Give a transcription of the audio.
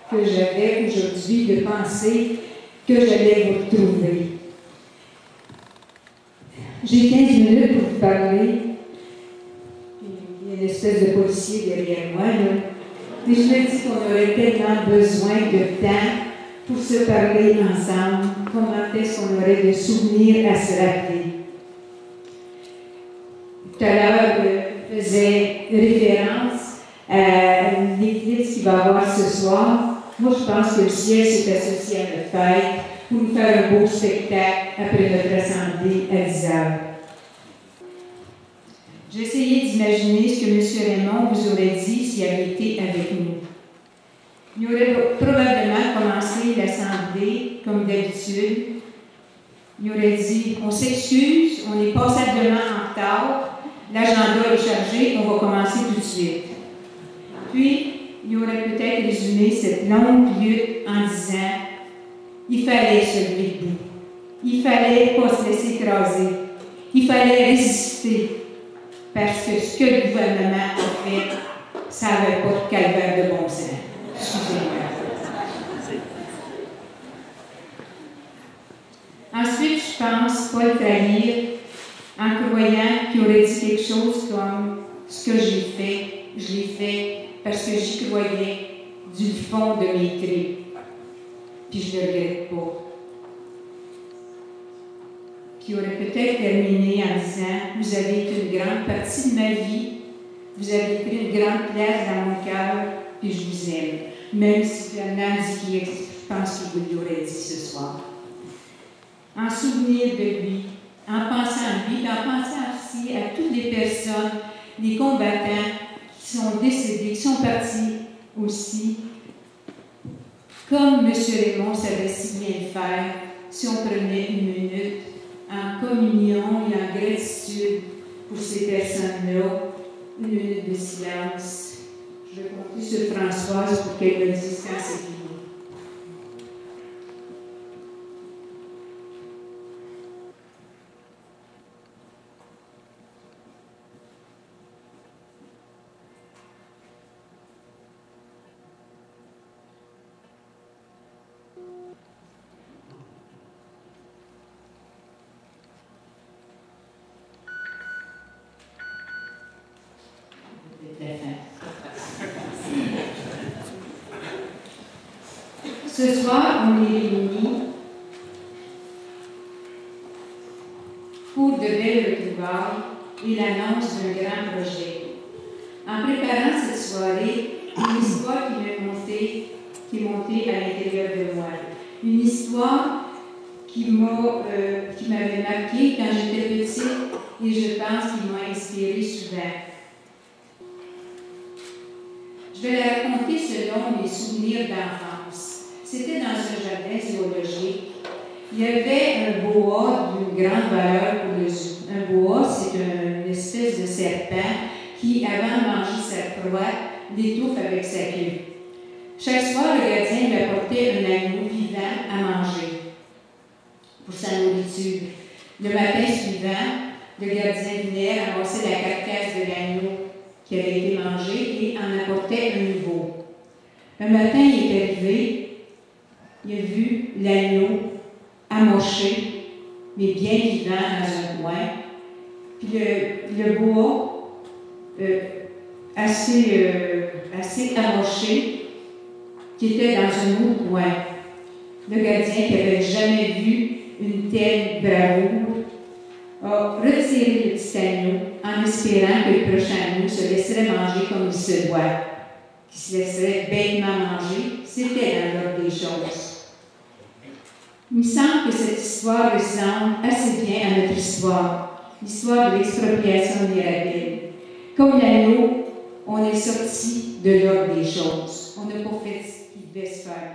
que j'avais aujourd'hui de penser que j'allais vous retrouver. J'ai 15 minutes pour vous parler. Il y a une espèce de policier derrière moi, là. Mais je me dis qu'on aurait tellement besoin de temps pour se parler ensemble. Comment est-ce qu'on aurait de souvenirs à se rappeler? Tout à l'heure, je faisais référence à l'église qu'il va y avoir ce soir. Moi, je pense que le ciel s'est associé à notre fête pour nous faire un beau spectacle après notre assemblée à 10 heures. J'ai essayé d'imaginer ce que M. Raymond vous aurait dit s'il avait été avec nous. Il aurait probablement commencé l'assemblée comme d'habitude. Il aurait dit « On s'excuse, on est passablement en retard, l'agenda est chargé, on va commencer tout de suite. » Puis, il aurait peut-être résumé cette longue lutte en disant « Il fallait se lever debout, il fallait pas se laisser écraser, il fallait résister. » Parce que ce que le gouvernement a fait, ça n'avait pas de calvaire de bon sens. Excusez-moi. Ensuite, je pense pas le trahir en croyant qu'il aurait dit quelque chose comme « Ce que j'ai fait, je l'ai fait parce que j'y croyais du fond de mes tripes. Puis je ne le regrette pas. » Qui aurait peut-être terminé en disant « Vous avez été une grande partie de ma vie, vous avez pris une grande place dans mon cœur, puis je vous aime. » Même si Fernand dit qu'il je pense qu'il vous l'aurait dit ce soir. En souvenir de lui, en pensant à lui, en pensant aussi à toutes les personnes, les combattants qui sont décédés, qui sont partis aussi, comme M. Raymond savait si bien le faire, si on prenait une minute en communion et en gratitude pour ces personnes-là, une minute de silence. Je vais compter sur Françoise pour qu'elle me dise quand c'est fini. Ce soir, on est réunis pour de belles retrouvailles et l'annonce d'un grand projet. En préparant cette soirée, une histoire qui est montée à l'intérieur de moi. Une histoire qui m'avait marquée quand j'étais petite et je pense qu'il m'a inspirée souvent. Je vais la raconter selon mes souvenirs d'enfance. C'était dans un jardin zoologique. Il y avait un boa d'une grande valeur pour le zoo. Un boa, c'est une espèce de serpent qui, avant de manger sa proie, l'étouffe avec sa queue. Chaque soir, le gardien lui apportait un agneau vivant à manger pour sa nourriture. Le matin suivant, le gardien venait ramasser la carcasse de l'agneau qui avait été mangé et en apportait un nouveau. Un matin, il est arrivé. Il a vu l'agneau amoché, mais bien vivant dans un coin. Puis le boa, assez amoché, qui était dans un autre coin. Le gardien, qui n'avait jamais vu une telle bravoure, a retiré le petit agneau en espérant que le prochain agneau se laisserait manger comme il se doit, qu'il se laisserait bêtement manger. C'était dans l'ordre des choses. Il me semble que cette histoire ressemble assez bien à notre histoire, l'histoire de l'expropriation mirabile. Comme l'agneau, on est sorti de l'ordre des choses. On n'a pas fait ce qui devait se faire.